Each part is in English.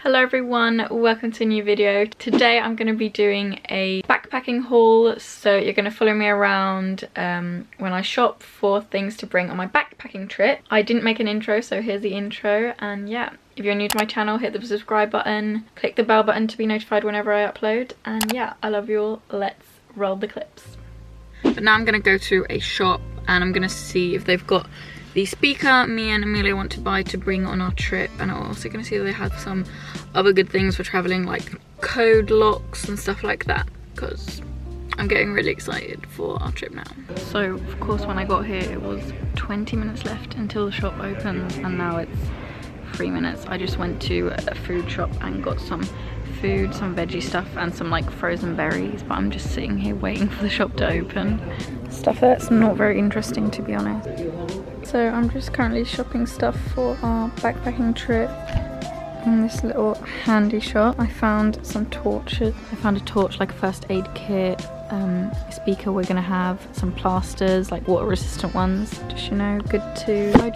Hello everyone, welcome to a new video. Today I'm going to be doing a backpacking haul, so you're going to follow me around when I shop for things to bring on my backpacking trip. I didn't make an intro, so here's the intro, and yeah, if you're new to my channel, hit the subscribe button, click the bell button to be notified whenever I upload, and yeah, I love you all. Let's roll the clips. But now I'm going to go to a shop and I'm going to see if they've got the speaker me and Amelia want to buy to bring on our trip, and I'm also going to see if they have some other good things for traveling, like code locks and stuff like that, because I'm getting really excited for our trip now. So of course when I got here it was 20 minutes left until the shop opens, and now it's 3 minutes. I just went to a food shop and got some food, some veggie stuff and some like frozen berries, but I'm just sitting here waiting for the shop to open. Stuff that's not very interesting, to be honest. So I'm just currently shopping stuff for our backpacking trip in this little handy shop. I found some torches. I found a torch, like a first aid kit, a speaker we're gonna have, some plasters, like water resistant ones, just, you know, good too. I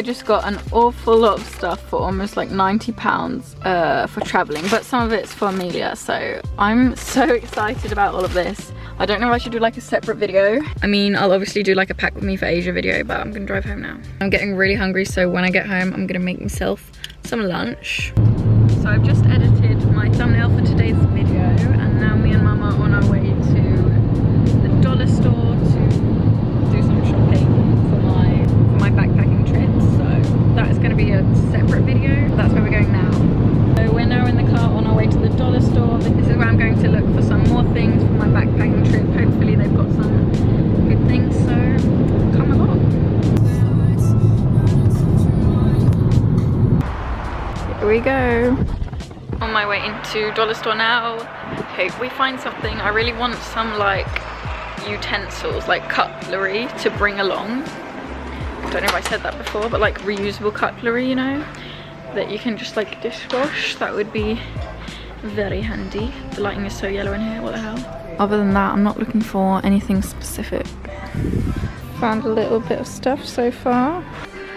just got an awful lot of stuff for almost like £90 for traveling, but some of it's for Amelia, so I'm so excited about all of this. I don't know if I should do like a separate video. I mean, I'll obviously do like a pack with me for Asia video, but I'm gonna drive home now. I'm getting really hungry, so when I get home, I'm gonna make myself some lunch. So I've just edited my thumbnail for today's video, and now me and Mama are on our way to the dollar store to do some shopping for my backpacking trip. So that is gonna be a separate video. That's where we're going now. So we're now in the car on our way to the dollar store. This is where I'm going to look for some more things for my backpacking trip. Hopefully they've got some good things, so come along. Here we go. On my way into dollar store now. Hope we find something. I really want some like utensils, like cutlery to bring along. I don't know if I said that before, but like reusable cutlery, you know, that you can just like dishwash. That would be very handy. The lighting is so yellow in here, what the hell. Other than that, I'm not looking for anything specific. Found a little bit of stuff so far.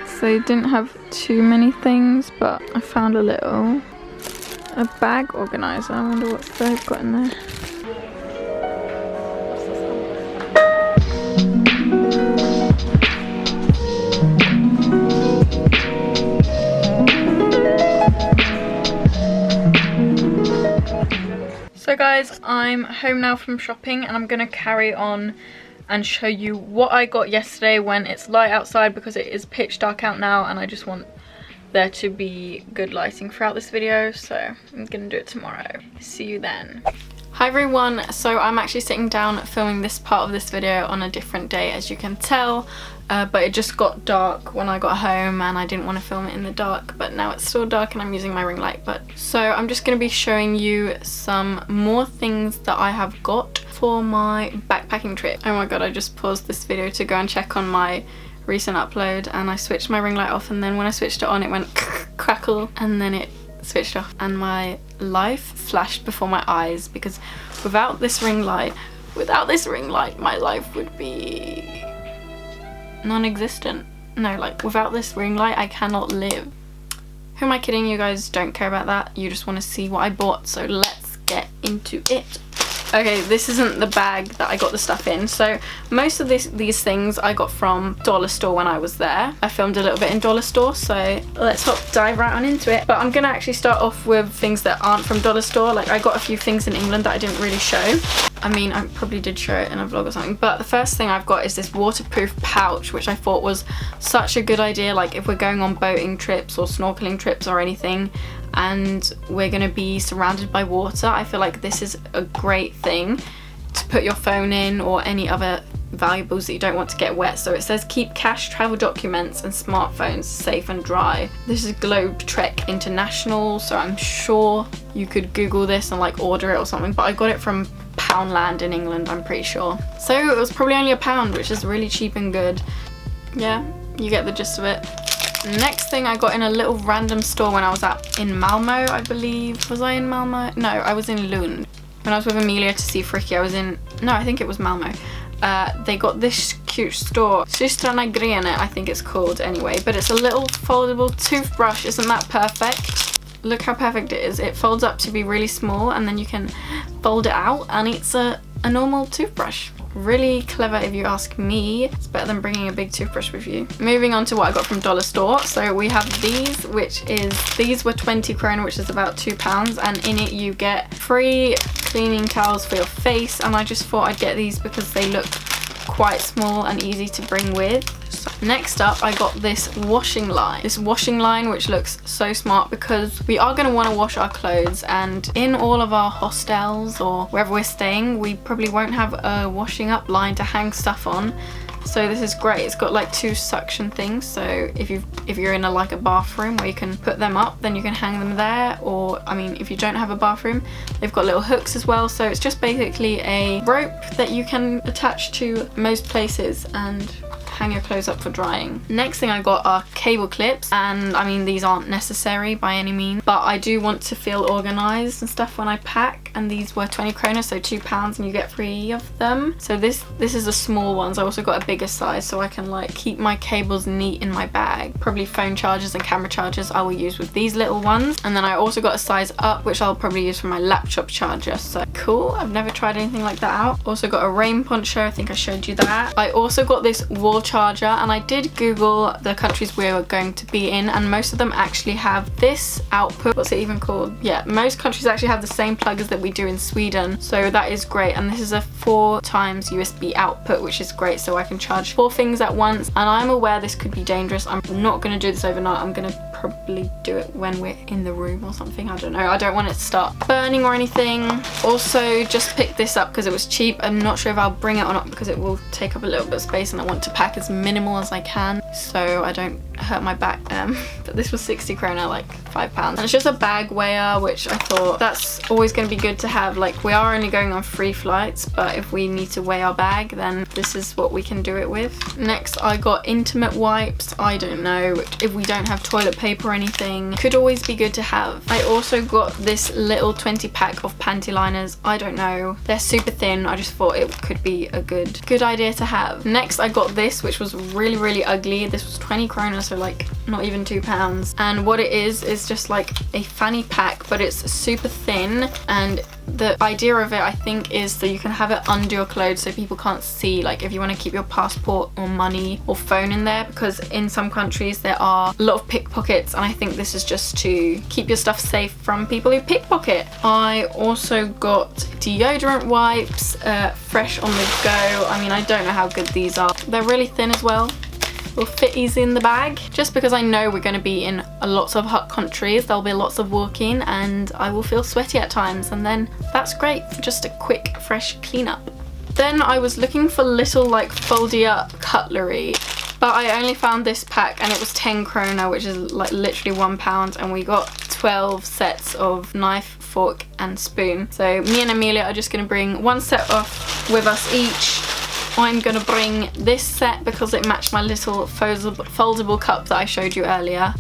So they didn't have too many things, but I found a bag organizer. I wonder what they've got in there. So guys, I'm home now from shopping, and I'm gonna carry on and show you what I got yesterday when it's light outside, because it is pitch dark out now and I just want there to be good lighting throughout this video, so I'm gonna do it tomorrow. See you then. Hi everyone, so I'm actually sitting down filming this part of this video on a different day, as you can tell, but it just got dark when I got home and I didn't want to film it in the dark, but now it's still dark and I'm using my ring light. But so I'm just going to be showing you some more things that I have got for my backpacking trip. Oh my god, I just paused this video to go and check on my recent upload, and I switched my ring light off, and then when I switched it on it went crackle, and then it switched off and my life flashed before my eyes, because without this ring light my life would be non-existent. No, like without this ring light I cannot live. Who am I kidding? You guys don't care about that. You just want to see what I bought, so let's get into it. Okay, this isn't the bag that I got the stuff in. So most of these things I got from dollar store when I was there. I filmed a little bit in dollar store, so let's dive right on into it. But I'm gonna actually start off with things that aren't from dollar store. Like I got a few things in England that I didn't really show. I mean, I probably did show it in a vlog or something, but the first thing I've got is this waterproof pouch, which I thought was such a good idea, like if we're going on boating trips or snorkeling trips or anything, and we're gonna be surrounded by water. I feel like this is a great thing to put your phone in or any other valuables that you don't want to get wet. So it says keep cash, travel documents and smartphones safe and dry. This is Globe Trek International, so I'm sure you could Google this and like order it or something, but I got it from Poundland in England, I'm pretty sure. So it was probably only £1, which is really cheap and good. Yeah, you get the gist of it. Next thing I got in a little random store when I was in Malmö, I believe. Was I in Malmö? No, I was in Lund. When I was with Amelia to see Fricky, I think it was Malmö. They got this cute store, Systrarna Grene I think it's called anyway, but it's a little foldable toothbrush. Isn't that perfect? look how perfect it is. It folds up to be really small and then you can fold it out and it's a normal toothbrush. Really clever if you ask me. It's better than bringing a big toothbrush with you. Moving on to what I got from Dollar Store. So we have these, these were 20 krona, which is about £2, and in it you get free cleaning towels for your face, and I just thought I'd get these because they look quite small and easy to bring with. So next up I got this washing line. Which looks so smart because we are going to want to wash our clothes, and in all of our hostels or wherever we're staying we probably won't have a washing up line to hang stuff on. So this is great. It's got like 2 suction things, so if you're in a bathroom where you can put them up, then you can hang them there, or I mean if you don't have a bathroom, they've got little hooks as well. So it's just basically a rope that you can attach to most places and hang your clothes up for drying. Next thing I got are cable clips, and I mean these aren't necessary by any means, but I do want to feel organized and stuff when I pack, and these were 20 krona, so £2, and you get 3 of them. So this is the small ones. I also got a bigger size so I can like keep my cables neat in my bag. Probably phone chargers and camera chargers I will use with these little ones, and then I also got a size up which I'll probably use for my laptop charger. So cool, I've never tried anything like that out. Also got a rain poncho, I think I showed you that. I also got this wall charger, and I did Google the countries we were going to be in, and most of them actually have this output. What's it even called? Yeah, most countries actually have the same plug as that we do in Sweden, so that is great. And this is a 4 times USB output, which is great, so I can charge 4 things at once. And I'm aware this could be dangerous. I'm not going to do this overnight. I'm going to probably do it when we're in the room or something. I don't know. I don't want it to start burning or anything. Also just picked this up because it was cheap. I'm not sure if I'll bring it or not because it will take up a little bit of space, and I want to pack as minimal as I can so I don't hurt my back. But this was 60 krona, like £5, and it's just a bag weigher, which I thought that's always going to be good to have. Like, we are only going on 3 flights, but if we need to weigh our bag, then this is what we can do it with. Next I got intimate wipes. I don't know if we don't have toilet paper or anything, could always be good to have. I also got this little 20 pack of panty liners. I don't know, they're super thin. I just thought it could be a good idea to have. Next I got this, which was really ugly. This was 20 krona, so like not even £2, and what it is just like a fanny pack, but it's super thin, and the idea of it I think is that you can have it under your clothes so people can't see, like if you want to keep your passport or money or phone in there, because in some countries there are a lot of pickpockets, and I think this is just to keep your stuff safe from people who pickpocket. I also got deodorant wipes, fresh on the go. I mean, I don't know how good these are. They're really thin as well. Will fit easy in the bag, just because I know we're going to be in lots of hot countries. There'll be lots of walking and I will feel sweaty at times, and then that's great for just a quick fresh cleanup. Then I was looking for little like foldy up cutlery, but I only found this pack and it was 10 krona, which is like literally £1, and we got 12 sets of knife, fork and spoon. So me and Amelia are just going to bring 1 set off with us each. I'm going to bring this set because it matched my little foldable cup that I showed you earlier.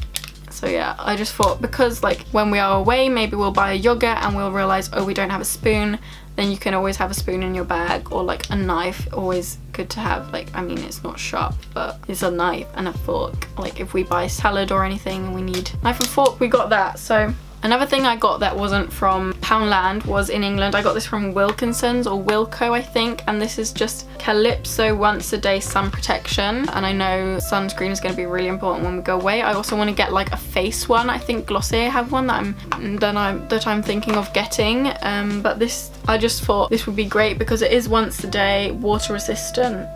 So yeah, I just thought, because like when we are away, maybe we'll buy a yogurt and we'll realise, oh, we don't have a spoon. Then you can always have a spoon in your bag, or like a knife, always good to have. Like, I mean, it's not sharp, but it's a knife and a fork. Like if we buy salad or anything and we need knife and fork, we got that. So another thing I got that wasn't from Poundland was in England. I got this from Wilkinson's or Wilko, I think, and this is just Calypso once a day sun protection, and I know sunscreen is going to be really important when we go away. I also want to get like a face one. I think Glossier have one that I'm thinking of getting, but this, I just thought this would be great because it is once a day, water resistant,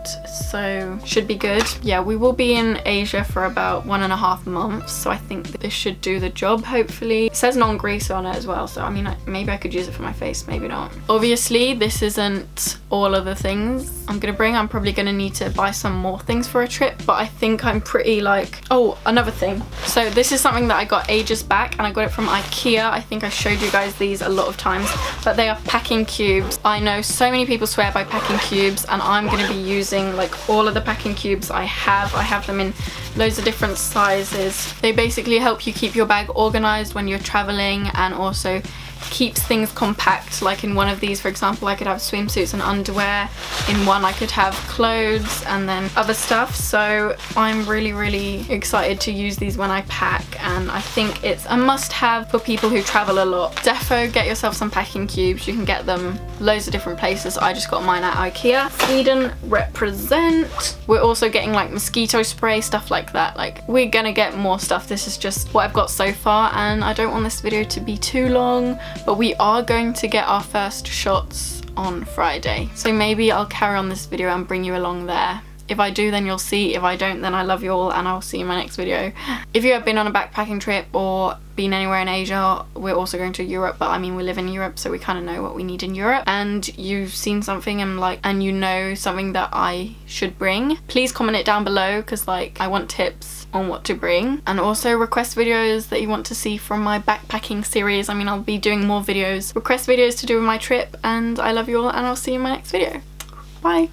so should be good. Yeah, we will be in Asia for about 1.5 months, so I think this should do the job, hopefully. It says non-grease on it as well, so I mean, maybe I could use it for my face, maybe not. Obviously this isn't all of the things I'm gonna bring. I'm probably gonna need to buy some more things for a trip, but I think I'm pretty like, oh, another thing. So this is something that I got ages back and I got it from IKEA. I think I showed you guys these a lot of times, but they are packing cubes. I know so many people swear by packing cubes, and I'm gonna be using like all of the packing cubes I have. I have them in loads of different sizes. They basically help you keep your bag organized when you're traveling, and also keeps things compact. Like in one of these, for example, I could have swimsuits and underwear. In one I could have clothes and then other stuff. So I'm really excited to use these when I pack, and I think it's a must-have for people who travel a lot. Defo get yourself some packing cubes. You can get them loads of different places. I just got mine at IKEA. Sweden represent. We're also getting like mosquito spray, stuff like that. Like, we're gonna get more stuff. This is just what I've got so far, and I don't want this video to be too long, but we are going to get our first shots on Friday, so maybe I'll carry on this video and bring you along there. If I do, then you'll see. If I don't, then I love you all, and I'll see you in my next video. If you have been on a backpacking trip or been anywhere in Asia, we're also going to Europe, but I mean, we live in Europe, so we kind of know what we need in Europe, and you've seen something and you know something that I should bring, please comment it down below, because like, I want tips on what to bring, and also request videos that you want to see from my backpacking series. I mean, I'll be doing more videos, request videos to do with my trip, and I love you all, and I'll see you in my next video. Bye.